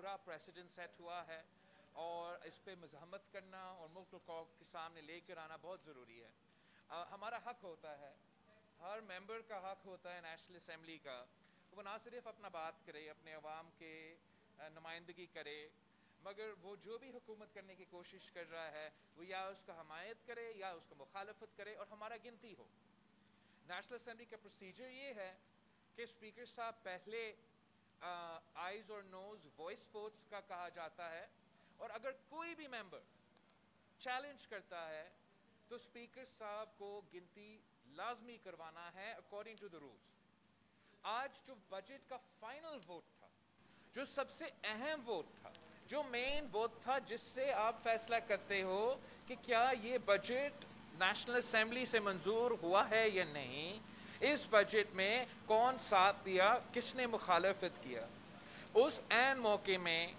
बुरा president set हुआ है और इस पे मज़ाहमत करना और मुल्क को के सामने लेकर आना बहुत ज़रूरी है। हमारा हक होता है, हर मेंबर का हक होता है नेशनल असम्बली का, वो ना सिर्फ अपना बात करे, अपने अवाम के नुमाइंदगी करे, मगर वो जो भी हुकूमत करने की कोशिश कर रहा है वो या उसका हमायत करे या उसका मुखालफत करे और हमारा गिनती हो। नेशनल असम्बली का प्रोसीजर ये है कि स्पीकर साहब पहले आइज और नोज वॉइस वोट्स का कहा जाता है, और अगर कोई भी मेंबर चैलेंज करता है तो स्पीकर साहब को गिनती लाजमी करवाना है अकॉर्डिंग टू द रूल्स। आज जो बजट का फाइनल वोट था, जो सबसे अहम वोट था, जो मेन वोट था जिससे आप फैसला करते हो कि क्या ये बजट नेशनल असम्बली से मंजूर हुआ है या नहीं, इस बजट में कौन साथ दिया, किसने मुखालफत किया, उस ऐन मौके में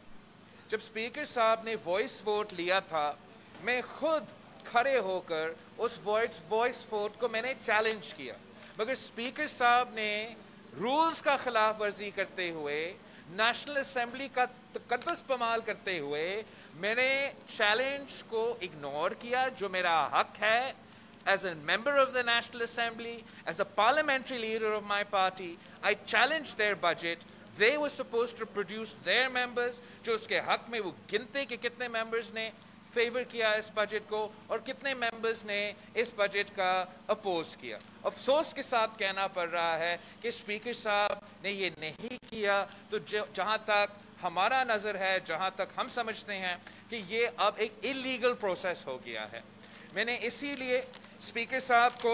जब स्पीकर साहब ने वॉइस वोट लिया था, मैं खुद खड़े होकर उस वॉइस वोट को मैंने चैलेंज किया, मगर स्पीकर साहब ने रूल्स का खिलाफ वर्जी करते हुए, नेशनल असम्बली का तकद्दुस पमाल करते हुए मैंने चैलेंज को इग्नोर किया, जो मेरा हक है as a member of the National Assembly, as a parliamentary leader of my party. I challenged their budget. They were supposed to produce their members, जो उसके हक में वो गिनते कि कितने members ने फेवर किया इस बजट को और कितने मेंबर्स ने इस बजट का अपोज किया। अफसोस के साथ कहना पड़ रहा है कि स्पीकर साहब ने ये नहीं किया, तो जहां तक हमारा नज़र है, जहां तक हम समझते हैं कि ये अब एक इलीगल प्रोसेस हो गया है। मैंने इसीलिए स्पीकर साहब को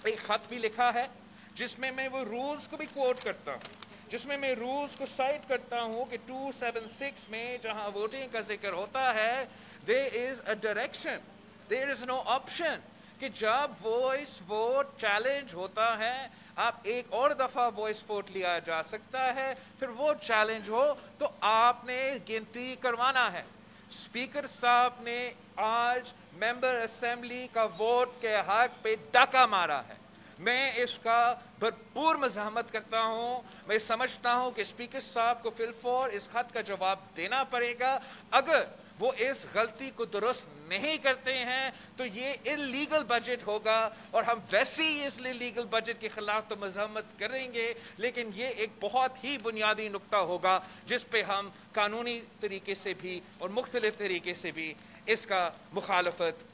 एक ख़त भी लिखा है जिसमें मैं वो रूल्स को भी कोट करता हूँ, जिसमें मैं रूल्स को साइट करता हूँ कि 276 में जहाँ वोटिंग का जिक्र होता है, there is a direction, there is no option कि जब वॉइस वोट चैलेंज होता है आप एक और दफ़ा वॉइस वोट लिया जा सकता है, फिर वो चैलेंज हो तो आपने गिनती करवाना है। स्पीकर साहब ने आज मेंबर असेंबली का वोट के हक पे डाका मारा है। मैं इसका भरपूर मज़ाहमत करता हूँ। मैं समझता हूँ कि स्पीकर साहब को फिलफौर इस खत का जवाब देना पड़ेगा। अगर वो इस गलती को दुरुस्त नहीं करते हैं तो ये इलीगल बजट होगा और हम वैसे ही इस इलीगल बजट के खिलाफ तो मज़ाहमत करेंगे, लेकिन ये एक बहुत ही बुनियादी नुक्ता होगा जिस पे हम कानूनी तरीके से भी और मुख्तलिफ तरीके से भी इसका मुखालफत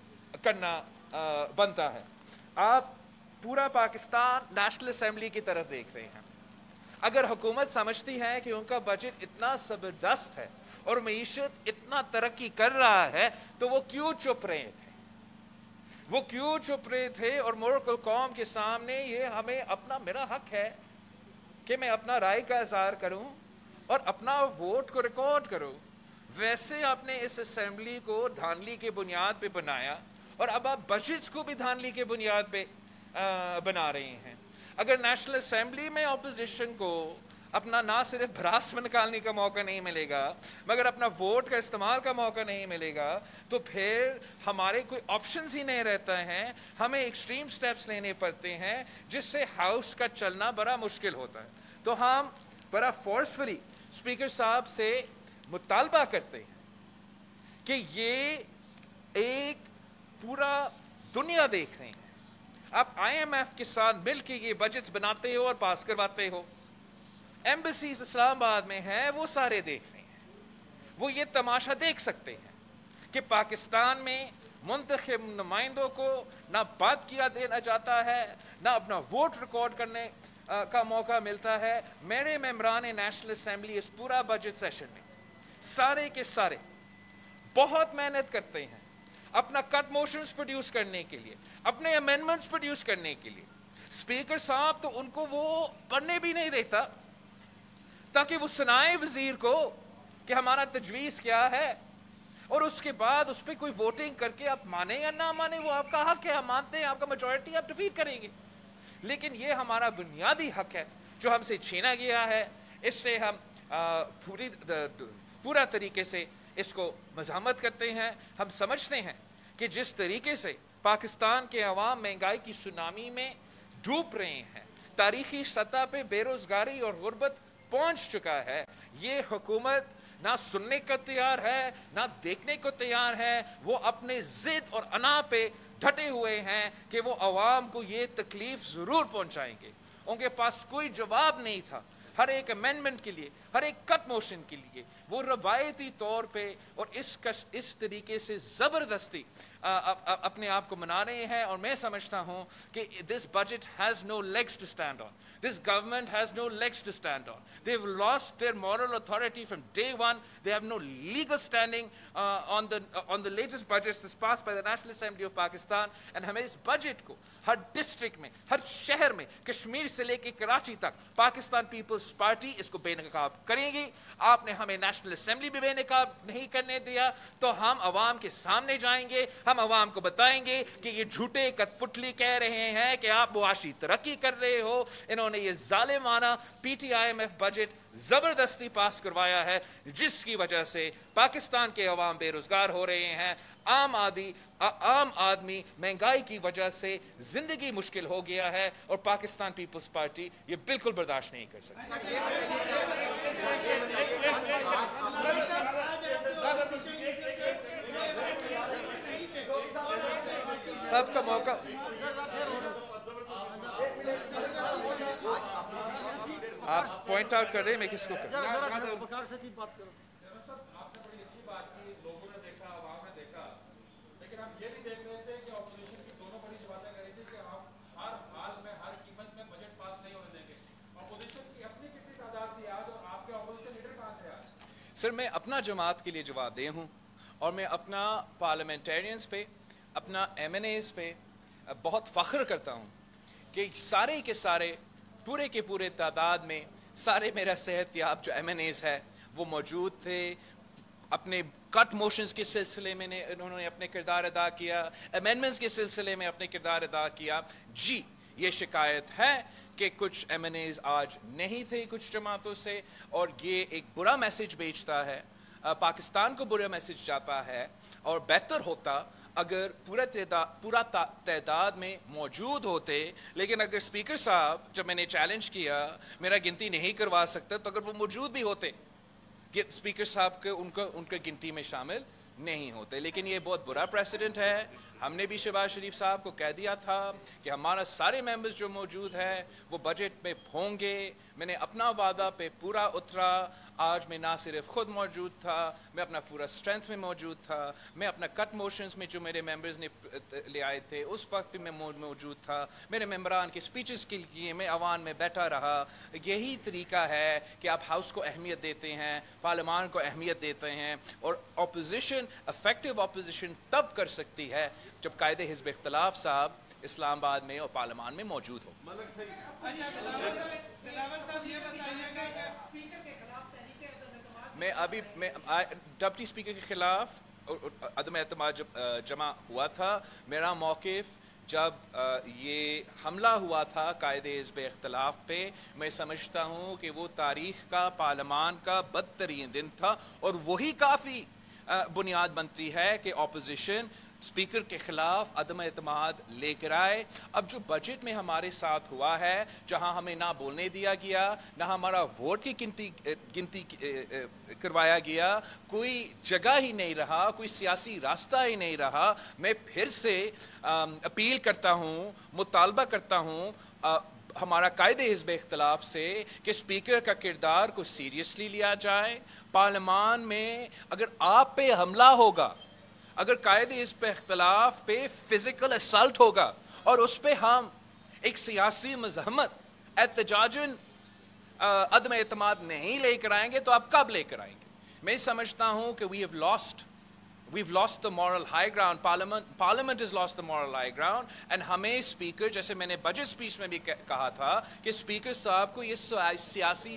करना बनता है। आप पूरा पाकिस्तान नेशनल असम्बली की तरफ देख रहे हैं। अगर हुकूमत समझती है कि उनका बजट इतना ज़बरदस्त है और मईशत इतना तरक्की कर रहा है तो वो क्यों चुप रहे थे, वो क्यों चुप रहे थे और मुल्क कौम के सामने ये हमें अपना मेरा हक है कि मैं अपना राय का इज़हार करूं और अपना वोट को रिकॉर्ड करूं। वैसे आपने इस असम्बली को धांधली के बुनियाद पे बनाया और अब आप बजट्स को भी धांधली के बुनियाद पे बना रहे हैं। अगर नेशनल असम्बली में अपोजिशन को अपना ना सिर्फ भरास निकालने का मौका नहीं मिलेगा मगर अपना वोट का इस्तेमाल का मौका नहीं मिलेगा तो फिर हमारे कोई ऑप्शंस ही नहीं रहता है। हमें एक्सट्रीम स्टेप्स लेने पड़ते हैं जिससे हाउस का चलना बड़ा मुश्किल होता है। तो हम बड़ा फोर्सफुली स्पीकर साहब से मुतालबा करते हैं कि ये एक पूरा दुनिया देख रहे हैं, आप IMF के साथ मिल के ये बजट्स बनाते हो और पास करवाते हो। एम्बेसीज इस्लामाबाद में है, वो सारे देख रहे हैं, वो ये तमाशा देख सकते हैं कि पाकिस्तान में मुंतखब नुमाइंदों को ना बात किया देना जाता है, ना अपना वोट रिकॉर्ड करने का मौका मिलता है। मेरे मेंबरान नेशनल असम्बली इस पूरा बजट सेशन में सारे के सारे बहुत मेहनत करते हैं अपना कट मोशंस प्रोड्यूस करने के लिए, अपने अमेंडमेंट्स प्रोड्यूस करने के लिए। स्पीकर साहब तो उनको वो पढ़ने भी नहीं देता ताकि वो सुनाए वजीर को कि हमारा तजवीज़ क्या है, और उसके बाद उस पर कोई वोटिंग करके आप माने या ना माने वो आपका हक है। हम मानते हैं आपका मेजॉरिटी आप डिफीट करेंगे, लेकिन ये हमारा बुनियादी हक है जो हमसे छीना गया है। इससे हम पूरा तरीके से इसको मज़ाहमत करते हैं। हम समझते हैं कि जिस तरीके से पाकिस्तान के अवाम महंगाई की सुनामी में डूब रहे हैं, तारीखी सतह पे बेरोजगारी और गुर्बत पहुंच चुका है, ये हुकूमत ना सुनने को तैयार है, ना देखने को तैयार है। वो अपने जिद और अना पे डटे हुए हैं कि वो अवाम को ये तकलीफ ज़रूर पहुंचाएंगे। उनके पास कोई जवाब नहीं था हर एक अमेंडमेंट के लिए, हर एक कट मोशन के लिए। वो रवायती तौर पे और इस तरीके से ज़बरदस्ती अपने आप को मना रहे हैं। और मैं समझता हूँ कि this budget has no legs to stand on, this government has no legs to stand on. They have lost their moral authority from day one. They have no legal standing on the latest budget this pass by the national assembly of Pakistan. And हमें इस budget को हर district में, हर शहर में, कश्मीर से लेकर कराची तक Pakistan peoples party इसको बेनकाब करेगी। आपने हमें नेशनल असेंबली भी बेनकाब नहीं करने दिया, तो हम अवाम के सामने जाएंगे, हम अवाम को बताएंगे कि ये झूठे कठपुतली कह रहे हैं कि आप मुआशी तरक्की कर रहे हो। इन्होंने ये जालिमाना PTIMF बजट जबरदस्ती पास करवाया है, जिसकी वजह से पाकिस्तान के अवाम बेरोजगार हो रहे हैं। आम आदमी महंगाई की वजह से जिंदगी मुश्किल हो गया है, और पाकिस्तान पीपल्स पार्टी ये बिल्कुल बर्दाश्त नहीं कर सकती। सबका मौका। आप पॉइंट आउट कर रहे हैं, मैं किसको कर रहा हूं? सर, मैं अपना जमात के लिए जवाबदेह हूँ, और मैं अपना पार्लियामेंटेरियंस पे, अपना MNAs पे बहुत फ़ख्र करता हूँ कि सारे के सारे पूरे के पूरे तादाद में सारे मेरा सेहतयाब जो MNAs है वो मौजूद थे। अपने कट मोशंस के सिलसिले में इन्होंने अपने किरदार अदा किया, अमेंडमेंट्स के सिलसिले में अपने किरदार अदा किया। जी, ये शिकायत है कि कुछ MNAs आज नहीं थे कुछ जमातों से, और ये एक बुरा मैसेज भेजता है, पाकिस्तान को बुरा मैसेज जाता है। और बेहतर होता अगर पूरा तादाद में मौजूद होते, लेकिन अगर स्पीकर साहब, जब मैंने चैलेंज किया मेरा गिनती नहीं करवा सकते, तो अगर वो मौजूद भी होते, स्पीकर साहब के उनके गिनती में शामिल नहीं होते। लेकिन ये बहुत बुरा प्रेसिडेंट है। हमने भी शहबाज शरीफ साहब को कह दिया था कि हमारा सारे मेंबर्स जो मौजूद हैं वो बजट में होंगे। मैंने अपना वादा पे पूरा उतरा। आज मैं ना सिर्फ खुद मौजूद था, मैं अपना पूरा स्ट्रेंथ में मौजूद था। मैं अपना कट मोशंस में जो मेरे मेंबर्स ने ले आए थे उस वक्त भी मैं मौजूद था। मेरे मेंबरान के स्पीचेस के लिए मैं अवान में बैठा रहा। यही तरीका है कि आप हाउस को अहमियत देते हैं, पार्लियामान को अहमियत देते हैं। और अपोजिशन, इफेक्टिव अपोजिशन तब कर सकती है जब कायदे हिज़्ब इख्तिलाफ साहब इस्लामाबाद में और पार्लियामान में मौजूद हो। मैं डिप्टी स्पीकर के खिलाफ अदम एतमाद जब जमा हुआ था, मेरा मौक़िफ़ जब ये हमला हुआ था कायदे हिज़्ब इख्तिलाफ पे, मैं समझता हूँ कि वो तारीख़ का, पार्लियामान का बदतरीन दिन था। और वही काफ़ी बुनियाद बनती है कि अपोजिशन स्पीकर के खिलाफ अदम एतमाद लेकर आए। अब जो बजट में हमारे साथ हुआ है, जहां हमें ना बोलने दिया गया, ना हमारा वोट की गिनती करवाया गया, कोई जगह ही नहीं रहा, कोई सियासी रास्ता ही नहीं रहा। मैं फिर से अपील करता हूं, मुतालबा करता हूं हमारा कायदे हिज़्ब इख्तिलाफ से कि स्पीकर का किरदार को सीरियसली लिया जाए। पार्लियामान में अगर आप पे हमला होगा, अगर कायदे हिज़्ब इख्तिलाफ पे फिजिकल असल्ट होगा और उस पे हम एक सियासी मज़हमत एहतजाजन अदम एतमाद नहीं लेकर आएंगे, तो आप कब लेकर आएंगे? मैं समझता हूँ कि we've lost the moral high ground. Parliament has lost the moral high ground. And हमें स्पीकर, जैसे मैंने बजट स्पीच में भी कहा था कि स्पीकर साहब को ये सियासी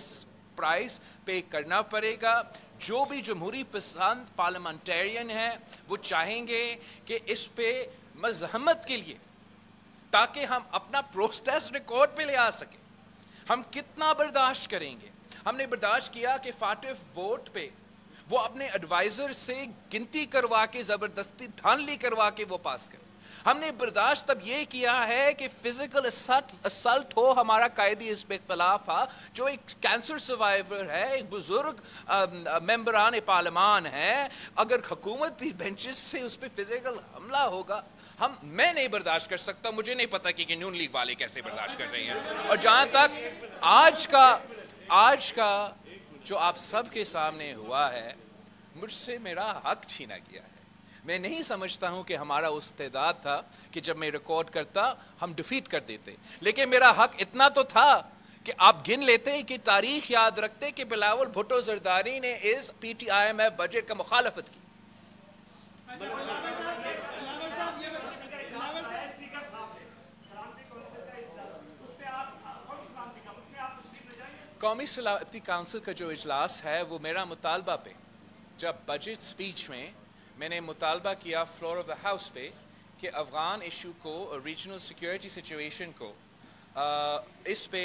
प्राइस पे करना पड़ेगा। जो भी जमहूरी पसंद पार्लियामेंटेरियन है वो चाहेंगे कि इस पे मज़हमत के लिए, ताकि हम अपना प्रोटेस्ट रिकॉर्ड पे ले आ सके। हम कितना बर्दाश्त करेंगे? हमने बर्दाश्त किया कि फाटिफ वोट पे वो अपने एडवाइजर से गिनती करवा के, जबरदस्ती धांधली करवा के वो पास करे। ہم نے برداشت تب یہ کیا ہے کہ فزیکل اسلٹ ہو. ہمارا قائدی اس پہ اختلاف تھا, جو ایک کینسر سروائیور ہے, ایک بزرگ ممبران پارلیمان ہے, اگر حکومتی بینچز سے اس پہ فزیکل حملہ ہوگا, میں نہیں برداشت کر سکتا. مجھے نہیں پتا کہ نیون لیگ والے کیسے برداشت کر رہے ہیں. اور جہاں تک آج کا جو آپ سب کے سامنے ہوا ہے, مجھ سے میرا حق چھینا گیا ہے. میں نہیں سمجھتا ہوں کہ ہمارا استعداد تھا کہ جب میں ریکارڈ کرتا ہم ڈیفیٹ کر دیتے, لیکن میرا حق اتنا تو تھا کہ آپ گن لیتے کہ تاریخ یاد رکھتے کہ بلاول بھٹو زرداری نے اس P T I M F budget کا مخالفت کی. قومی سلامتی کونسل کا جو اجلاس ہے وہ میرا مطالبہ پہ, جب بجٹ سپیچ میں نے مطالبہ کیا فلور آف دا ہاؤس پہ کہ افغان ایشو کو, ریجنل سیکیورٹی سچویشن کو, اس پہ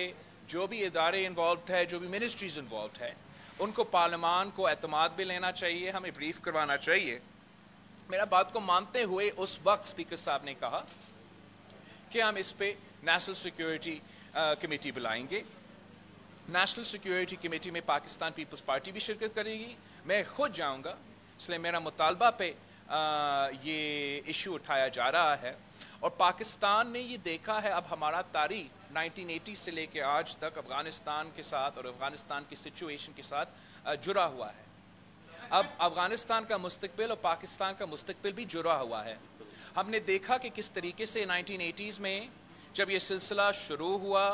جو بھی ادارے انوالوڈ ہے, جو بھی منسٹریز انوالوڈ ہے, ان کو پارلیمان کو اعتماد بھی لینا چاہیے, ہمیں بریف کروانا چاہیے. میرا بات کو مانتے ہوئے اس وقت اسپیکر صاحب نے کہا کہ ہم اس پہ نیشنل سیکیورٹی کمیٹی بلائیں گے. نیشنل سیکیورٹی کمیٹی میں پاکستان پیپلز پارٹی بھی شرکت کرے گی, میں خود جاؤں گا. اس لیے میرا مطالبہ پہ یہ ایشو اٹھایا جا رہا ہے. اور پاکستان نے یہ دیکھا ہے, اب ہمارا تاریخ 1980 سے لے کے آج تک افغانستان کے ساتھ اور افغانستان کی سچویشن کے ساتھ جڑا ہوا ہے. اب افغانستان کا مستقبل اور پاکستان کا مستقبل بھی جڑا ہوا ہے. ہم نے دیکھا کہ کس طریقے سے 1980s میں جب یہ سلسلہ شروع ہوا,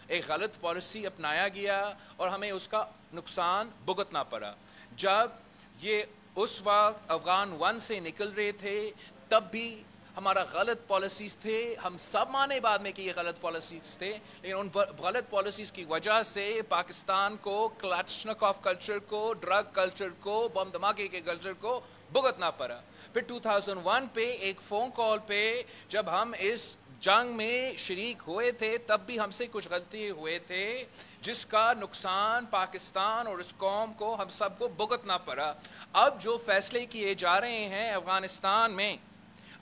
ایک غلط پالیسی اپنایا گیا اور ہمیں اس کا نقصان بھگتنا پڑا. جب یہ اس وقت افغان 1 سے نکل رہے تھے تب بھی ہمارا غلط پالیسیز تھے. ہم سب مانے بعد میں کہ یہ غلط پالیسیز تھے, لیکن ان غلط پالیسیز کی وجہ سے پاکستان کو کلاشنکوف کلچر کو, ڈرگ کلچر کو, بم دھماکے کے کلچر کو بھگتنا پڑا. پھر 2001 پہ ایک فون کال پہ جب ہم اس جنگ میں شریک ہوئے تھے تب بھی ہم سے کچھ غلطی ہوئے تھے جس کا نقصان پاکستان اور اس قوم کو, ہم سب کو بھگتنا پڑا. اب جو فیصلے کیے جا رہے ہیں افغانستان میں,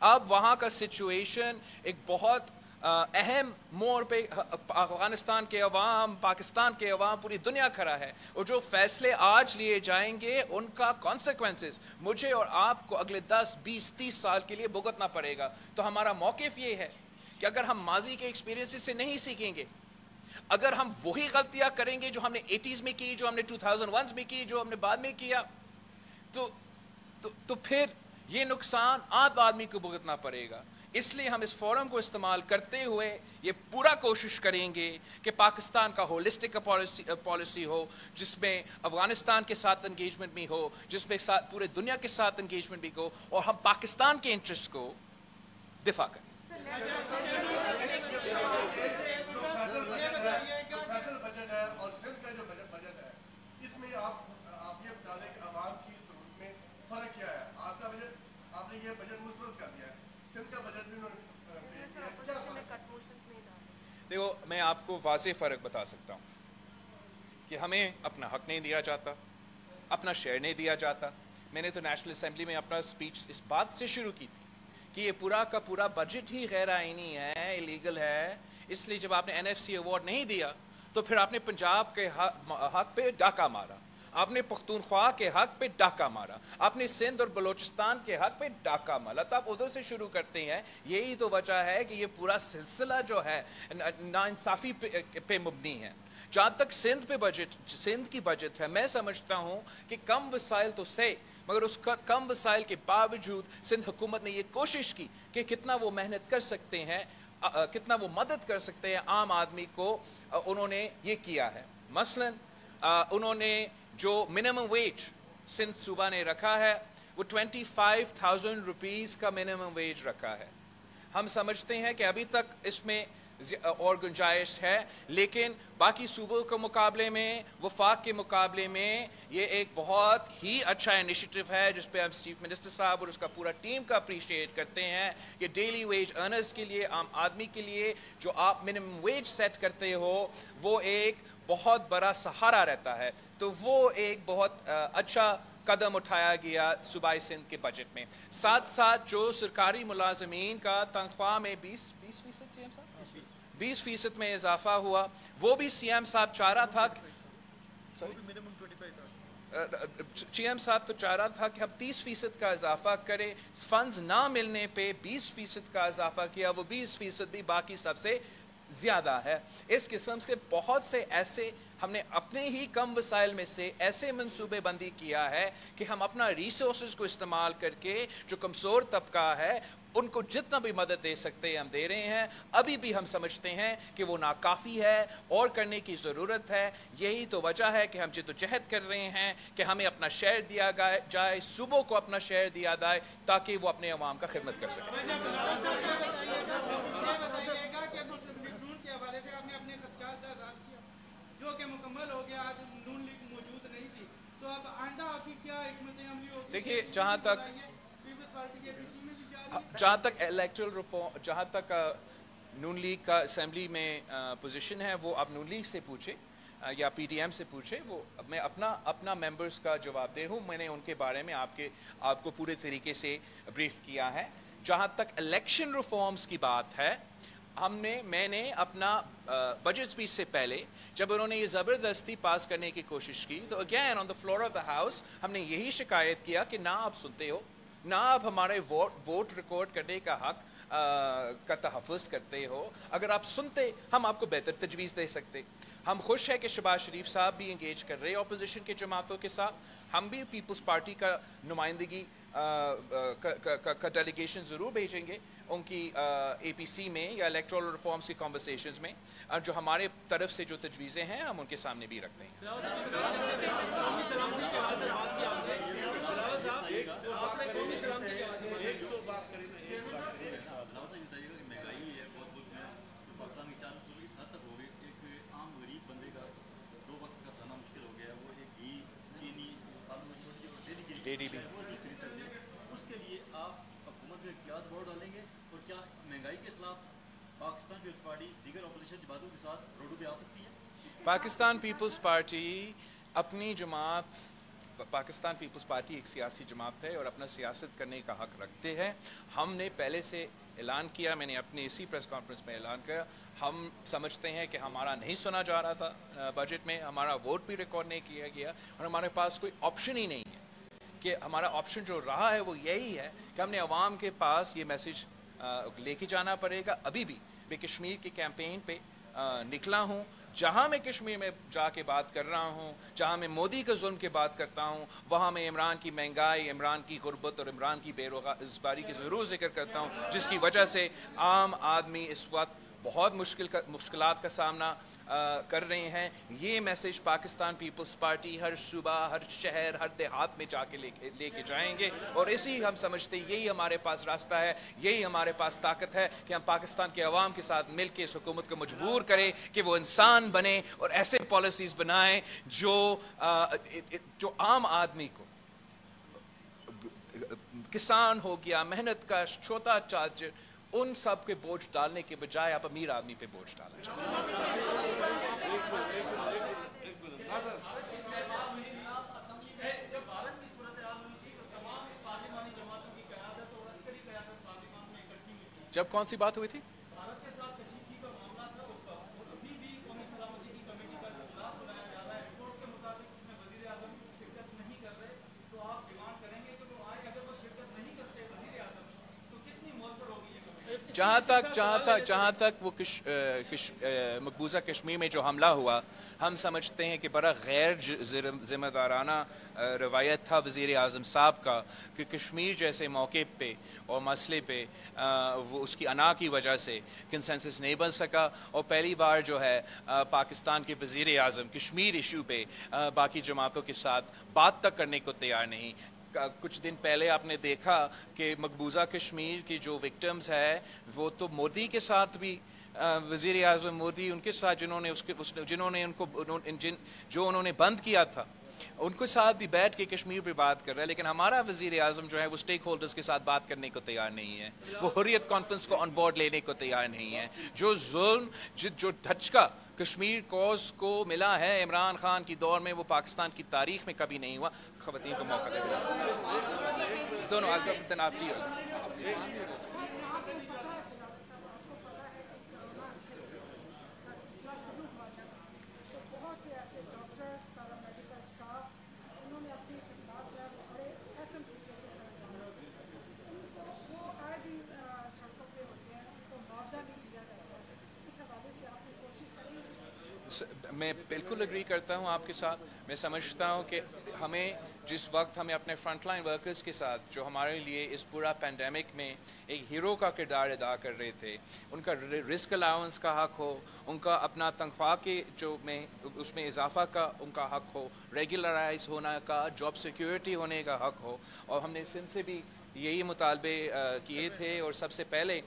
اب وہاں کا سچویشن ایک بہت اہم موڑ پہ افغانستان کے عوام, پاکستان کے عوام, پوری دنیا کھڑا ہے. اور جو فیصلے آج لیے جائیں گے ان کا کانسیکوینسز مجھے اور آپ کو اگلے 10, 20, 30 سال کے لیے بھگتنا پڑے گا. تو ہمارا موقف یہ ہے کہ اگر ہم ماضی کے ایکسپیرینس سے نہیں سیکھیں گے, اگر ہم وہی غلطیاں کریں گے جو ہم نے 80s میں کی, جو ہم نے 2001 میں کی, جو ہم نے بعد میں کیا, تو پھر یہ نقصان عام آدمی کو بھگتنا پڑے گا. اس لیے ہم اس فورم کو استعمال کرتے ہوئے یہ پورا کوشش کریں گے کہ پاکستان کا ہولسٹک پالیسی ہو, جس میں افغانستان کے ساتھ انگیجمنٹ بھی ہو, جس میں پورے دنیا کے ساتھ انگیجمنٹ بھی ہو, اور ہم پاکستان کے انٹرسٹ کو دفاع کریں. دیکھو, میں آپ کو واضح فرق بتا سکتا ہوں کہ ہمیں اپنا حق نہیں دیا جاتا, اپنا شیئر نہیں دیا جاتا. میں نے تو نیشنل اسمبلی میں اپنا سپیچ اس بات سے شروع کی تھی کہ یہ پورا کا پورا بجٹ ہی غیر آئینی ہے, ایلیگل ہے. اس لیے جب آپ نے این ایف سی ایوارڈ نہیں دیا تو پھر آپ نے پنجاب کے حق پہ ڈاکہ مارا, آپ نے پختونخوا کے حق پہ ڈاکہ مارا, آپ نے سندھ اور بلوچستان کے حق پہ ڈاکہ مارا. تو آپ ادھر سے شروع کرتے ہیں. یہی تو وجہ ہے کہ یہ پورا سلسلہ جو ہے ناانصافی پہ مبنی ہے. جہاں تک سندھ کی بجٹ ہے, میں سمجھتا ہوں کہ کم وسائل تو سے, مگر اس کم وسائل کے باوجود سندھ حکومت نے یہ کوشش کی کہ کتنا وہ محنت کر سکتے ہیں, کتنا وہ مدد کر سکتے ہیں عام آدمی کو, انہوں نے یہ کیا ہے. مثلا انہوں نے جو منیمم ویج سندھ صوبہ نے رکھا ہے وہ 25,000 روپیز کا منیمم ویج رکھا ہے. ہم سمجھتے ہیں کہ ابھی تک اس میں اور گنجائش ہے, لیکن باقی صوبوں کے مقابلے میں, وفاق کے مقابلے میں یہ ایک بہت ہی اچھا انیشیٹو ہے جس پہ ہم چیف منسٹر صاحب اور اس کا پورا ٹیم کا اپریشیٹ کرتے ہیں کہ ڈیلی ویج ارنرز کے لیے, عام آدمی کے لیے جو آپ منیمم ویج سیٹ کرتے ہو وہ ایک بہت بڑا سہارا رہتا ہے. تو وہ ایک بہت اچھا कदम उठाया गया सूबाई सिंध के बजट में। साथ साथ जो सरकारी मुलाजमीन का तनख्वाह में 20% में इजाफा हुआ, वो भी सीएम साहब चाह रहा था, सीएम साहब तो चाह रहा था कि हम 30% का इजाफा करें। फंड्स ना मिलने पे 20% का इजाफा किया, वो 20% भी बाकी सबसे ज़्यादा है। इस किस्म से बहुत से ऐसे हमने अपने ही कम वसाइल में से ऐसे मंसूबे बंदी किया है कि हम अपना रिसोर्सेज को इस्तेमाल करके जो कमज़ोर तबका है उनको जितना भी मदद दे सकते हैं हम दे रहे हैं। अभी भी हम समझते हैं कि वो नाकाफ़ी है और करने की ज़रूरत है। यही तो वजह है कि हम जिद्दोजहद कर रहे हैं कि हमें अपना शेयर दिया जाए, सुबह को अपना शेयर दिया जाए ताकि वो अपने अवाम का खिदमत कर सकें। जो कि मुकम्मल हो गया, आज नून लीग मौजूद नहीं थी, तो अब आइंदा आपकी क्या हिकमत अमली होगी? देखिए, जहाँ तक इलेक्टोरल रिफॉर्म, जहाँ तक नून लीग का असेंबली में पोजीशन है, वो आप नून लीग से पूछे या पीटीएम से पूछे। वो मैं अपना मेंबर्स का जवाब दे हूँ। मैंने उनके बारे में आपको पूरे तरीके से ब्रीफ किया है। जहाँ तक इलेक्शन रिफॉर्म्स की बात है, मैंने अपना बजट स्पीच से पहले जब उन्होंने ये ज़बरदस्ती पास करने की कोशिश की, तो again on the floor of the house हमने यही शिकायत किया कि ना आप सुनते हो, ना आप हमारे वोट रिकॉर्ड करने का हक का तहफ़्फ़ुज़ करते हो। अगर आप सुनते, हम आपको बेहतर तजवीज़ दे सकते। हम खुश है कि शहबाज शरीफ साहब भी इंगेज कर रहे हैं अपोजिशन के जमातों के साथ। हम भी पीपल्स पार्टी का नुमाइंदगी का डेलीगेशन ज़रूर भेजेंगे उनकी APC में या इलेक्टोरल रिफॉर्म्स की कॉन्वर्सेशंस में। जो हमारे तरफ से जो तजवीज़ें हैं हम उनके सामने भी रखते हैं। ADB उसके लिए आप हुकूमत में क्या दबाव डालेंगे और क्या महंगाई के खिलाफ पाकिस्तान पीपल्स पार्टी दीगर अपोजिशन जमातों के साथ रोडों पे आ सकती है? पाकिस्तान पीपल्स पार्टी अपनी जमात, पाकिस्तान पीपल्स पार्टी एक सियासी जमात है और अपना सियासत करने का हक रखते हैं। हमने पहले से ऐलान किया, मैंने अपने इसी प्रेस कॉन्फ्रेंस में ऐलान किया, हम समझते हैं कि हमारा नहीं सुना जा रहा था बजट में, हमारा वोट भी रिकॉर्ड नहीं किया गया और हमारे पास कोई ऑप्शन ही नहीं है। कि हमारा ऑप्शन जो रहा है वो यही है कि हमने अवाम के पास ये मैसेज लेके जाना पड़ेगा। अभी भी मैं कश्मीर की कैंपेन पे निकला हूँ। जहाँ मैं कश्मीर में जाके बात कर रहा हूँ, जहाँ मैं मोदी के जुल्म की बात करता हूँ, वहाँ मैं इमरान की महंगाई, इमरान की गुर्बत और इमरान की बेरोजगारी की ज़रूर जिक्र करता हूँ, जिसकी वजह से आम आदमी इस वक्त बहुत मुश्किलात का सामना कर रहे हैं। ये मैसेज पाकिस्तान पीपल्स पार्टी हर सूबा, हर शहर, हर देहात में जाके लेके जाएंगे और इसी हम समझते हैं यही हमारे पास रास्ता है, यही हमारे पास ताकत है कि हम पाकिस्तान के अवाम के साथ मिल के इस हुकूमत को मजबूर करें कि वो इंसान बने और ऐसे पॉलिसीज़ बनाएं जो आम आदमी को, किसान हो गया, मेहनत का छोटा चार्जर, उन सब के बोझ डालने के बजाय आप अमीर आदमी पे बोझ डालना चाहिए। जब कौन सी बात हुई थी? जहाँ तक वो मकबूजा कश्मीर में जो हमला हुआ, हम समझते हैं कि बड़ा गैर ज़िम्मेदाराना रवायत था वज़ीर आज़म साहब का कि कश्मीर जैसे मौके पे और मसले पे वो उसकी अना की वजह से कंसेंसस नहीं बन सका और पहली बार जो है पाकिस्तान के वज़ीर आज़म कश्मीर इशू पे बाकी जमातों के साथ बात तक करने को तैयार नहीं। कुछ दिन पहले आपने देखा कि मकबूजा कश्मीर की जो विक्टिम्स है वो तो मोदी के साथ भी वज़ीर आज़म मोदी उनके साथ जिन्होंने उन्होंने बंद किया था ان کے ساتھ بھی بیٹھ کے کشمیر پہ بات کر رہا ہے، لیکن ہمارا وزیر اعظم جو ہے وہ اسٹیک ہولڈرز کے ساتھ بات کرنے کو تیار نہیں ہے، وہ حریت کانفرنس کو آن بورڈ لینے کو تیار نہیں ہے. جو ظلم جو دھچکا کشمیر کوز کو ملا ہے عمران خان کی دور میں، وہ پاکستان کی تاریخ میں کبھی نہیں ہوا. خواتین کو موقع دے دونوں آپ جی. میں بالکل اگری کرتا ہوں آپ کے ساتھ. میں سمجھتا ہوں کہ ہمیں جس وقت ہمیں اپنے فرنٹ لائن ورکرز کے ساتھ جو ہمارے لیے اس پورا پینڈیمک میں ایک ہیرو کا کردار ادا کر رہے تھے، ان کا رسک الاؤنس کا حق ہو، ان کا اپنا تنخواہ کے جو میں اس میں اضافہ کا ان کا حق ہو، ریگولرائز ہونا کا، جاب سیکیورٹی ہونے کا حق ہو. اور ہم نے سندھ سے بھی یہی مطالبے کیے تھے، اور سب سے پہلے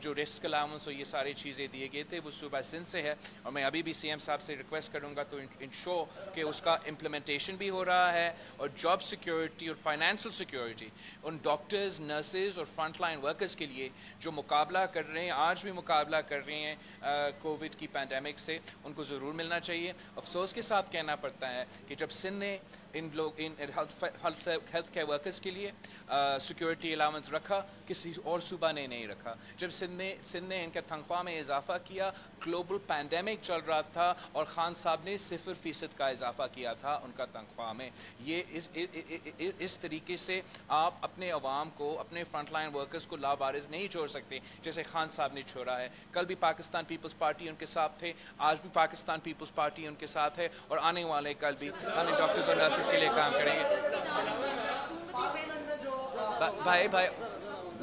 جو رسک الاؤنس اور یہ ساری چیزیں دیے گئے تھے وہ صوبہ سندھ سے ہے. اور میں ابھی بھی سی ایم صاحب سے ریکویسٹ کروں گا تو انشور کہ اس کا امپلیمنٹیشن بھی ہو رہا ہے، اور جاب سیکیورٹی اور فائنینشیل سیکیورٹی ان ڈاکٹرز، نرسز اور فرنٹ لائن ورکرز کے لیے جو مقابلہ کر رہے ہیں، آج بھی مقابلہ کر رہے ہیں کووڈ کی پینڈیمک سے، ان کو ضرور ملنا چاہیے. افسوس کے ساتھ کہنا پڑتا ہے کہ جب سندھ نے ان ہیلتھ کیئر ورکرز کے لیے سیکیورٹی الاؤنس رکھا، کسی اور صوبہ نے نہیں رکھا. جب سندھ نے ان کے تنخواہ میں اضافہ کیا، گلوبل پینڈیمک چل رہا تھا، اور خان صاحب نے 0% کا اضافہ کیا تھا ان کا تنخواہ میں. یہ اس طریقے سے آپ اپنے عوام کو، اپنے فرنٹ لائن ورکرز کو لاوارث نہیں چھوڑ سکتے جیسے خان صاحب نے چھوڑا ہے. کل بھی پاکستان پیپلز پارٹی ان کے ساتھ تھے، آج بھی پاکستان پیپلز پارٹی ان کے ساتھ ہے، اور آنے والے کل بھی ہم ڈاکٹرز اور نرسز کے لیے کام کریں گے. بھائی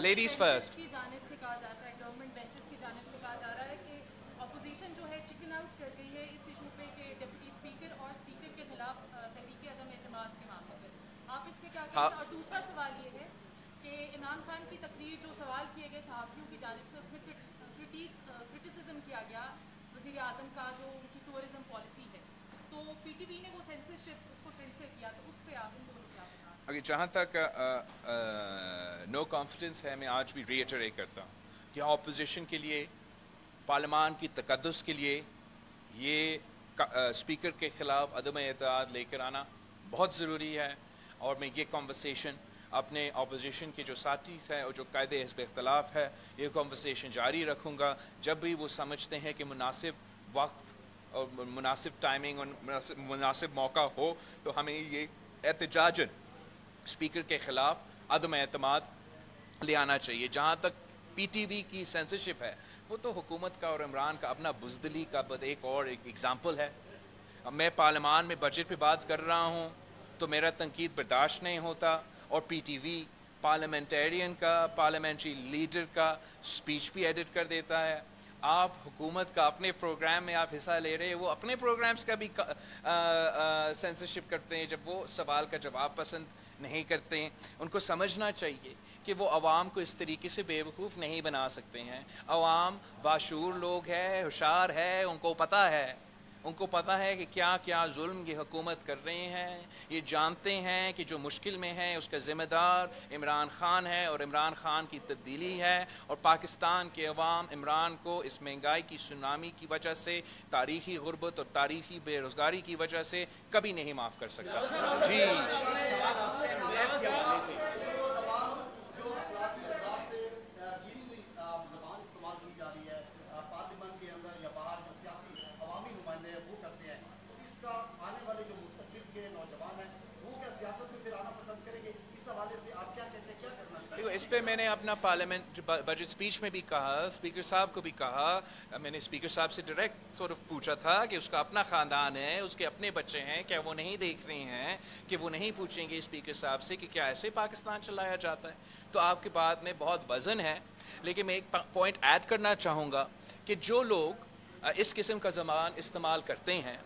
لیڈیز فرسٹ. کی جانب سے کہا جاتا ہے، گورنمنٹ بینچز کی جانب سے کہا جا رہا ہے کہ اپوزیشن جو ہے چکن آؤٹ کر گئی ہے اس ایشو پہ کہ ڈپٹی اسپیکر اور اسپیکر کے خلاف تحریک عدم اعتماد کے معاملے پہ آپ اس پہ کیا کہیں گے؟ اور دوسرا سوال یہ ہے کہ عمران خان کی تقریر جو سوال کیے گئے صحافیوں کی جانب سے، اس میں کرٹیسزم کیا گیا وزیر اعظم کا جو ان کی ٹورزم پالیسی ہے، تو پی ٹی وی نے وہ سینسرشپ اس کو سینسر کیا، تو اس پہ آپ ان دونوں کیا بتا؟ اگر جہاں تک نو کانفیڈنس ہے، میں آج بھی ریٹریٹ کرتا ہوں کہ اپوزیشن کے لیے، پارلیمان کی تقدس کے لیے یہ اسپیکر کے خلاف عدم اعتماد لے کر آنا بہت ضروری ہے. اور میں یہ کنورسیشن اپنے اپوزیشن کے جو ساتھی ہیں اور جو قائد حزب اختلاف ہے، یہ کنورسیشن جاری رکھوں گا جب بھی وہ سمجھتے ہیں کہ مناسب وقت اور مناسب ٹائمنگ اور مناسب موقع ہو تو ہمیں یہ احتجاجاً اسپیکر کے خلاف عدم اعتماد لے آنا چاہیے. جہاں تک پی ٹی وی کی سینسرشپ ہے، وہ تو حکومت کا اور عمران کا اپنا بزدلی کا ایک ایگزامپل ہے. اب میں پارلیمان میں بجٹ پہ بات کر رہا ہوں تو میرا تنقید برداشت نہیں ہوتا، اور پی ٹی وی پارلیمنٹیرین کا، پارلیمنٹری لیڈر کا اسپیچ بھی ایڈٹ کر دیتا ہے. آپ حکومت کا اپنے پروگرام میں آپ حصہ لے رہے ہیں، وہ اپنے پروگرامز کا بھی سینسرشپ کرتے ہیں جب وہ سوال کا جواب پسند نہیں کرتے ہیں. ان کو سمجھنا چاہیے کہ وہ عوام کو اس طریقے سے بے وقوف نہیں بنا سکتے ہیں. عوام باشعور لوگ ہے، ہوشیار ہے، ان کو پتہ ہے کہ کیا کیا ظلم یہ حکومت کر رہے ہیں. یہ جانتے ہیں کہ جو مشکل میں ہے اس کا ذمہ دار عمران خان ہے، اور عمران خان کی تبدیلی ہے. اور پاکستان کے عوام عمران کو اس مہنگائی کی سونامی کی وجہ سے، تاریخی غربت اور تاریخی بے روزگاری کی وجہ سے کبھی نہیں معاف کر سکتا. جی اس پہ میں نے اپنا پارلیمنٹ بجٹ اسپیچ میں بھی کہا، اسپیکر صاحب کو بھی کہا. میں نے اسپیکر صاحب سے ڈائریکٹ پوچھا تھا کہ اس کا اپنا خاندان ہے، اس کے اپنے بچے ہیں، کیا وہ نہیں دیکھ رہے ہیں کہ وہ نہیں پوچھیں گے اسپیکر صاحب سے کہ کیا ایسے پاکستان چلایا جاتا ہے؟ تو آپ کی بات میں بہت وزن ہے. لیکن میں ایک پوائنٹ ایڈ کرنا چاہوں گا کہ جو لوگ اس قسم کا زبان استعمال کرتے ہیں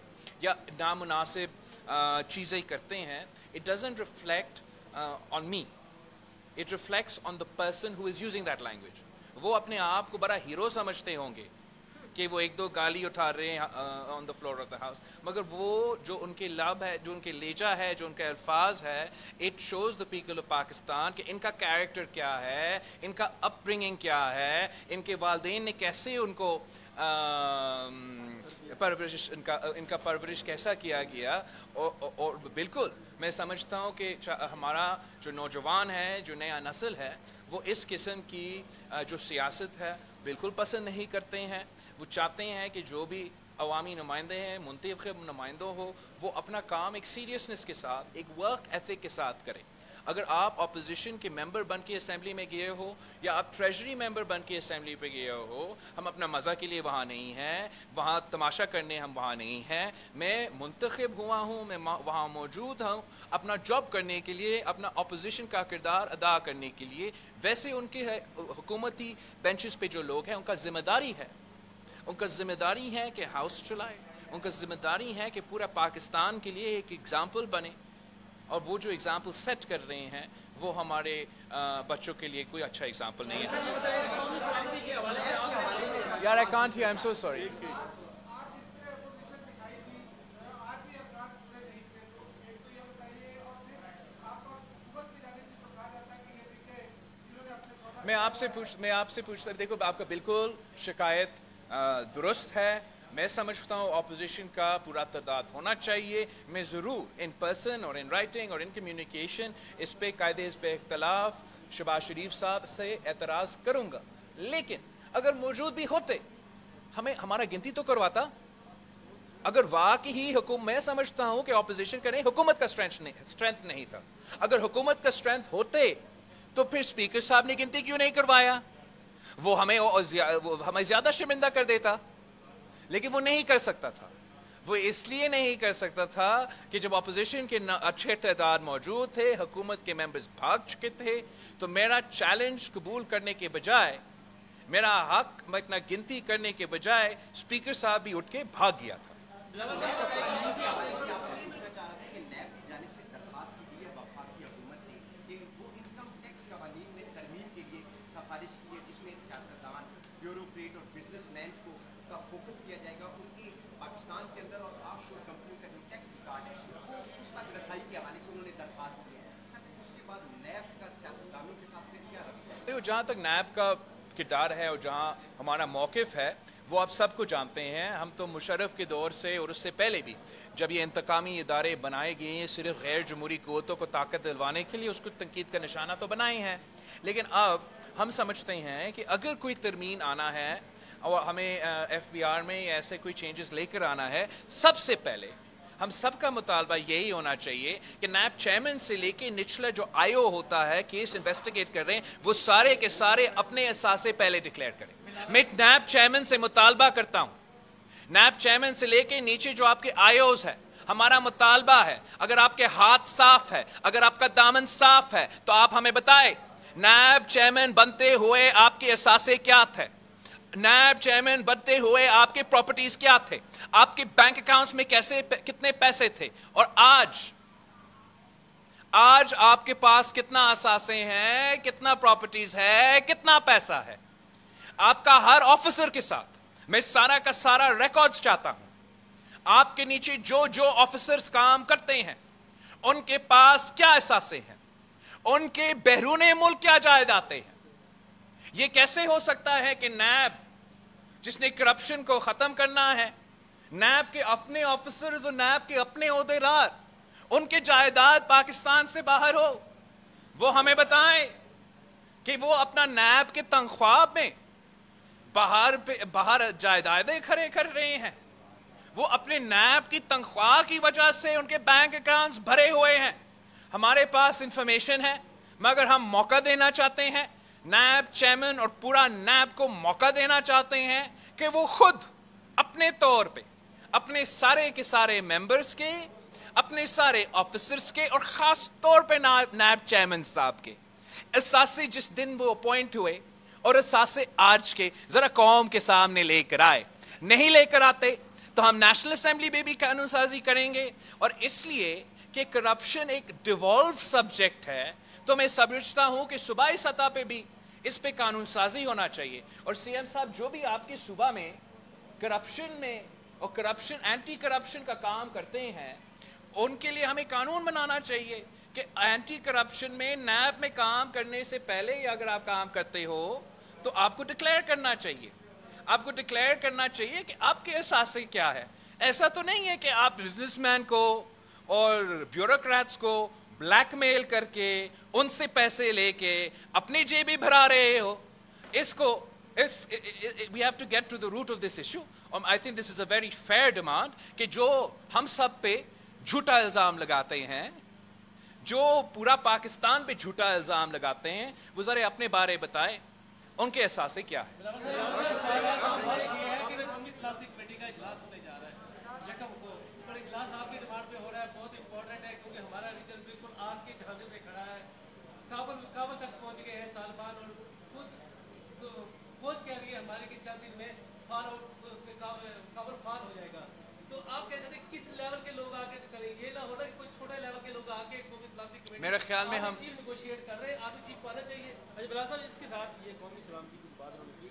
یا نامناسب چیزیں کرتے ہیں، it doesn't reflect on me. It reflects on the person who is using that language. وہ اپنے آپ کو بڑا ہیرو سمجھتے ہوں گے कि वो एक दो गाली उठा रहे हैं on the floor of the house, मगर वो जो उनके लब है, जो उनके लेजा है, जो उनके अल्फाज है, it shows the people of Pakistan कि इनका कैरेक्टर क्या है, इनका अपब्रिंगिंग क्या है, इनके वालिदैन ने कैसे उनको परवरिश, इनका परवरिश कैसा किया गया। और बिल्कुल मैं समझता हूँ कि हमारा जो नौजवान है, जो नया नस्ल है, वो इस किस्म की जो सियासत है बिल्कुल पसंद नहीं करते हैं। वो चाहते हैं कि जो भी अवामी नुमाइंदे हैं, मुंतखब नुमाइंदों हो, वो अपना काम एक सीरियसनेस के साथ, एक वर्क एथिक के साथ करें। अगर आप अपोजिशन के मेंबर बन के असम्बली में गए हो या आप ट्रेजरी मेंबर बन के असम्बली पे गए हो, हम अपना मज़ा के लिए वहाँ नहीं हैं, वहाँ तमाशा करने हम वहाँ नहीं हैं। मैं मुंतखब हुआ हूँ, मैं वहाँ मौजूद हूँ अपना जॉब करने के लिए, अपना अपोजिशन का किरदार अदा करने के लिए। वैसे उनके हुकूमती बेंचेस पे जो लोग हैं, उनका ज़िम्मेदारी है, उनका ज़िम्मेदारी है कि हाउस चलाए, उनका ज़िम्मेदारी है कि पूरा पाकिस्तान के लिए एक एग्ज़ाम्पल बने। और वो जो एग्जाम्पल सेट कर रहे हैं वो हमारे बच्चों के लिए कोई अच्छा एग्जाम्पल नहीं है। यार I can't hear, I am so sorry. मैं आपसे पूछता, देखो आपका बिल्कुल शिकायत दुरुस्त है। मैं समझता हूँ अपोजिशन का पूरा तादाद होना चाहिए। मैं ज़रूर इन पर्सन और इन राइटिंग और इन कम्युनिकेशन इस पे कायदे, इस पे इख्तलाफ शहबाज शरीफ साहब से एतराज़ करूँगा, लेकिन अगर मौजूद भी होते हमें हमारा गिनती तो करवाता। अगर वाकई ही मैं समझता हूँ कि अपोजिशन का नहीं, हुकूमत का स्ट्रेंथ नहीं था। अगर हुकूमत का स्ट्रेंथ होते तो फिर स्पीकर साहब ने गिनती क्यों नहीं करवाया? वो हमें ज़्यादा शर्मिंदा कर देता, लेकिन वो नहीं कर सकता था। वो इसलिए नहीं कर सकता था कि जब अपोजिशन के अच्छे तादाद मौजूद थे, हुकूमत के मेंबर्स भाग चुके थे, तो मेरा चैलेंज कबूल करने के बजाय, मेरा हक मैं इतना गिनती करने के बजाय स्पीकर साहब भी उठ के भाग गया था। जहाँ तक नैब का किरदार है और जहाँ हमारा मौक़िफ़ है वो आप सबको जानते हैं। हम तो मुशर्रफ के दौर से और उससे पहले भी जब ये इंतकामी इदारे बनाए गए हैं सिर्फ गैर जमहूरी क़ुव्वतों को ताकत दिलवाने के लिए, उसको तनकीद का निशाना तो बनाए हैं। लेकिन अब हम समझते हैं कि अगर कोई तरमीन आना है और हमें FBR में ऐसे कोई चेंजेस लेकर आना है, सबसे पहले हम सबका मुतालबा यही होना चाहिए कि नैब चेयरमैन से लेके निचला जो IO होता है, केस इन्वेस्टिगेट कर रहे हैं, वो सारे के सारे अपने असासे पहले डिक्लेयर करें। मैं नैब चेयरमैन से मुतालबा करता हूं, नैब चेयरमैन से लेके नीचे जो आपके IOs है, हमारा मुतालबा है, अगर आपके हाथ साफ है, अगर आपका दामन साफ है, तो आप हमें बताएं नैब चेयरमैन बनते हुए आपके असासे क्या थे, नैब चेयरमैन बनते हुए आपके प्रॉपर्टीज क्या थे, आपके बैंक अकाउंट्स में कितने पैसे थे, और आज आपके पास कितना असासे हैं, कितना प्रॉपर्टीज है, कितना पैसा है। आपका हर ऑफिसर के साथ मैं सारा का सारा रिकॉर्ड्स चाहता हूं। आपके नीचे जो जो ऑफिसर्स काम करते हैं उनके पास क्या असासे हैं, उनके बैरूने मुल्क क्या जायदादें हैं। यह कैसे हो सकता है कि नैब जिसने करप्शन को खत्म करना है, नैब के अपने ऑफिसर्स और नैब के अपने ओहदेदार, उनके जायदाद पाकिस्तान से बाहर हो, वो हमें बताएं कि वो अपना नैब के तनख्वाह में बाहर जायदादें खड़े कर रहे हैं। वो अपने नैब की तनख्वाह की वजह से उनके बैंक अकाउंट्स भरे हुए हैं। हमारे पास इंफॉर्मेशन है, मगर हम मौका देना चाहते हैं, नैब चेयरमैन और पूरा नैब को मौका देना चाहते हैं कि वो खुद अपने तौर पे अपने सारे के सारे मेंबर्स के, अपने सारे ऑफिसर्स के और खास तौर पे नैब चेयरमैन साहब के असासे जिस दिन वो अपॉइंट हुए और असासे आज के जरा कौम के सामने लेकर आए। नहीं लेकर आते तो हम नेशनल असेंबली में भी कानून साजी करेंगे। और इसलिए कि करप्शन एक डिवॉल्व सब्जेक्ट है, तो मैं समझता हूं कि सूबाई सतह पे भी इस पे कानून साजी होना चाहिए। और CM साहब, जो भी आपके सूबा में करप्शन में और करप्शन एंटी करप्शन का काम करते हैं, उनके लिए हमें कानून बनाना चाहिए कि एंटी करप्शन में नैब में काम करने से पहले ही अगर आप काम करते हो तो आपको डिक्लेयर करना चाहिए। आपको डिक्लेयर करना चाहिए कि आपके एहसास क्या है। ऐसा तो नहीं है कि आप बिजनेसमैन को और ब्यूरोक्रेट्स को ब्लैकमेल करके उनसे पैसे लेके अपनी जेबी भरा रहे हो। इसको we have to get to the root of this issue. I think this is a very fair demand कि जो हम सब पे झूठा इल्जाम लगाते हैं, जो पूरा पाकिस्तान पे झूठा इल्जाम लगाते हैं, वो जरा अपने बारे बताएं, उनके एहसास क्या है। काबुल तक पहुंच गए हैं तालिबान और खुद तो फौज कह रही है हमारी कि चंद दिन में काबुल फाल हो जाएगा। तो आप कह सकते हैं किस लेवल के लोग आके करें, ये ना होना कि कोई छोटे लेवल के लोग आके मेरे ख्याल में हम चीफ नेगोशिएट कर रहे हैं, आगे चीफ को आना चाहिए। अच्छा बिलाल साहब, इसके साथ ये कौमी सलामती की बात होगी,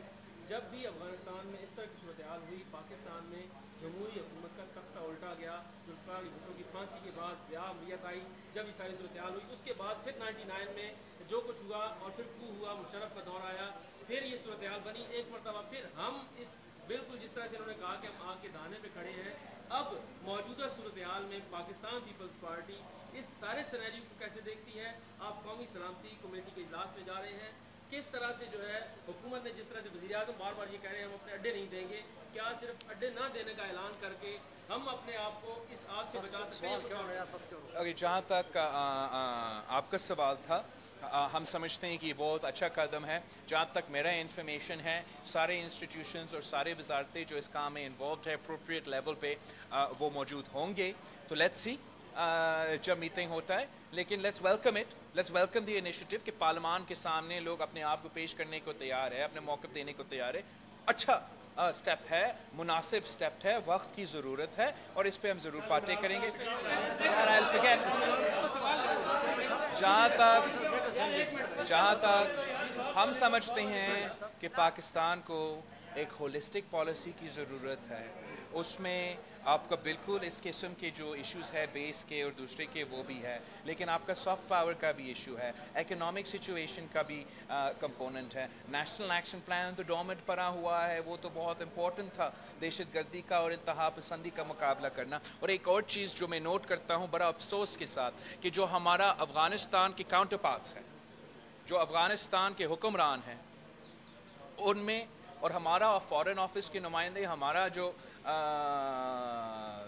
जब भी अफगानिस्तान में इस तरह की सूरत हाल हुई, पाकिस्तान में जमहूरी हुकूमत का तख्ता उल्टा गया, जुल्फ़िकार अली भुट्टो की फांसी के बाद ज़िया अमरीत आई, जब ये सारी सूरत हाल हुई, उसके बाद फिर 99 में जो कुछ हुआ और फिर कू हुआ, मुशर्रफ का दौर आया, फिर ये सूरत हाल बनी एक मरतबा, फिर हम इस बिल्कुल जिस तरह से उन्होंने कहा कि हम आग के दाने पे खड़े हैं, अब मौजूदा सूरत हाल में पाकिस्तान पीपल्स पार्टी इस सारे सिनेरियो को कैसे देखती है? आप कौमी सलामती कमेटी के इजलास में जा रहे हैं, किस तरह से जो है हुकूमत ने जिस तरह से वज़ीर आज़म बार बार ये कह रहे हैं हम अपने अड्डे नहीं देंगे, क्या सिर्फ अड्डे ना देने का ऐलान करके हम अपने आप को इस आग से बचा सकते हैं? अगर जहाँ तक आपका सवाल था, हम समझते हैं कि ये बहुत अच्छा कदम है। जहाँ तक मेरा इन्फॉर्मेशन है, सारे इंस्टीट्यूशंस और सारे वजारतें जो इस काम में इन्वॉल्व है अप्रोप्रिएट लेवल पे वो मौजूद होंगे। तो लेट्स सी जब मीटिंग होता है, लेकिन let's welcome it, let's welcome the initiative कि पार्लियामान के सामने लोग अपने आप को पेश करने को तैयार है, अपने मौक़िफ़ देने को तैयार है। अच्छा स्टेप है, मुनासिब स्टेप है, वक्त की ज़रूरत है और इस पे हम ज़रूर बातें करेंगे। जहाँ तक हम समझते हैं कि पाकिस्तान को एक होलिस्टिक पॉलिसी की ज़रूरत है, उसमें आपका बिल्कुल इस किस्म के जो इश्यूज़ है बेस के और दूसरे के वो भी है, लेकिन आपका सॉफ्ट पावर का भी इशू है, एकोनॉमिक सिचुएशन का भी कंपोनेंट है। नेशनल एक्शन प्लान तो डोमेंट पड़ा हुआ है, वो तो बहुत इंपॉर्टेंट था, दहशतगर्दी का और इंतहा पसंदी का मुकाबला करना। और एक और चीज़ जो मैं नोट करता हूँ बड़ा अफसोस के साथ, कि जो हमारा अफ़गानिस्तान के काउंटर पार्ट्स हैं, जो अफ़गानिस्तान के हुक्मरान हैं, उनमें और हमारा फ़ॉरेन ऑफिस के नुमाइंदे, हमारा जो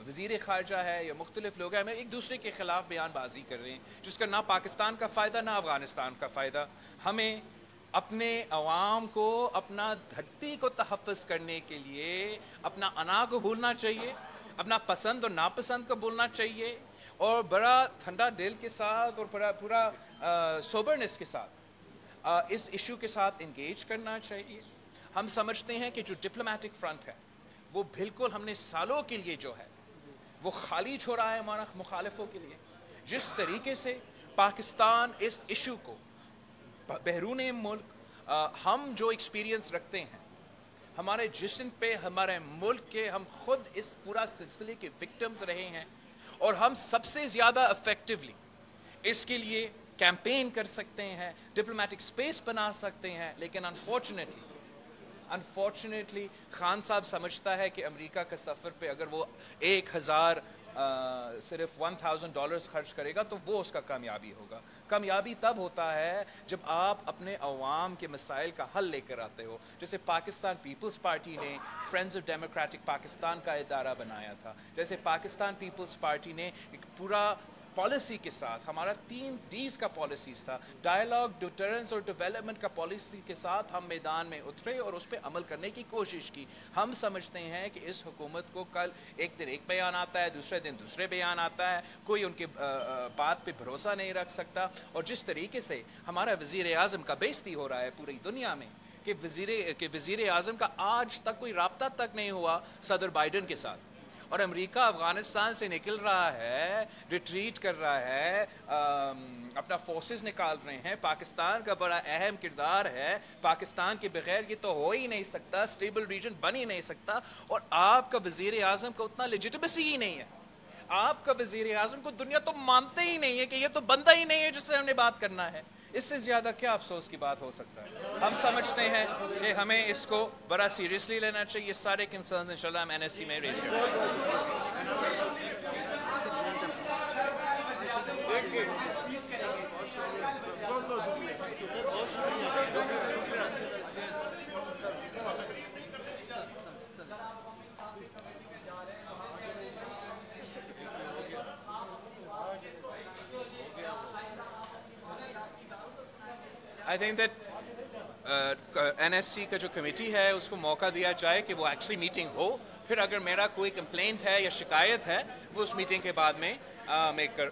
वज़ीर ख़ारजा है या मुख्तलिफ लोग हैं, एक दूसरे के ख़िलाफ़ बयानबाजी कर रहे हैं, जिसका ना पाकिस्तान का फ़ायदा ना अफ़गानिस्तान का फ़ायदा। हमें अपने अवाम को अपना धरती को तहफ़्फ़ुज़ करने के लिए अपना अना को भूलना चाहिए, अपना पसंद और नापसंद को भूलना चाहिए, और बड़ा ठंडा दिल के साथ और पूरा सोबरनेस के साथ इस इशू के साथ इंगेज करना चाहिए। हम समझते हैं कि जो डिप्लोमेटिक फ्रंट है वो बिल्कुल हमने सालों के लिए जो है वो खाली छोड़ा है हमारा मुखालिफों के लिए। जिस तरीके से पाकिस्तान इस इशू को बहरून मुल्क हम जो एक्सपीरियंस रखते हैं, हमारे जिस्म पे हमारे मुल्क के हम खुद इस पूरा सिलसिले के विक्टिम्स रहे हैं, और हम सबसे ज़्यादा इफेक्टिवली इसके लिए कैंपेन कर सकते हैं, डिप्लोमेटिक स्पेस बना सकते हैं। लेकिन अनफॉर्चुनेटली खान साहब समझता है कि अमेरिका के सफ़र पे अगर वो 1000 सिर्फ $1000 खर्च करेगा तो वो उसका कामयाबी होगा। कामयाबी तब होता है जब आप अपने अवाम के मसाइल का हल लेकर आते हो। जैसे पाकिस्तान पीपल्स पार्टी ने फ्रेंड्स ऑफ डेमोक्रेटिक पाकिस्तान का इदारा बनाया था, जैसे पाकिस्तान पीपल्स पार्टी ने एक पूरा पॉलिसी के साथ, हमारा 3 Ds का पॉलिसीज़ था, डायलॉग, डिटरेंस और डेवलपमेंट का पॉलिसी के साथ हम मैदान में उतरे और उस पर अमल करने की कोशिश की। हम समझते हैं कि इस हुकूमत को कल एक दिन एक बयान आता है, दूसरे दिन दूसरे बयान आता है, कोई उनके बात पे भरोसा नहीं रख सकता। और जिस तरीके से हमारा वज़ीर आज़म का बेइज्जती हो रहा है पूरी दुनिया में, कि वज़ीर आज़म का आज तक कोई राब्ता तक नहीं हुआ सदर बाइडन के साथ, और अमेरिका अफ़गानिस्तान से निकल रहा है, रिट्रीट कर रहा है, اپنا فورسز نکال رہے ہیں. پاکستان کا بڑا اہم کردار ہے. پاکستان کے بغیر یہ تو ہو ہی نہیں سکتا, اسٹیبل ریجن بن ہی نہیں سکتا. اور آپ کا وزیر اعظم کا اتنا لیجٹمیسی ہی نہیں ہے. آپ کا وزیر اعظم کو دنیا تو مانتے ہی نہیں ہے کہ یہ تو بندہ ہی نہیں ہے جس سے ہم نے بات کرنا ہے. اس سے زیادہ کیا افسوس کی بات ہو سکتا ہے؟ ہم سمجھتے ہیں کہ ہمیں اس کو بڑا سیریسلی لینا چاہیے. یہ سارے کنسرنز انشاءاللہ ہم NSC میں ریز کریں گے. I think that NSC کا جو کمیٹی ہے اس کو موقع دیا جائے کہ وہ ایکچولی میٹنگ ہو. پھر اگر میرا کوئی کمپلینٹ ہے یا شکایت ہے وہ اس میٹنگ کے بعد میں میں کر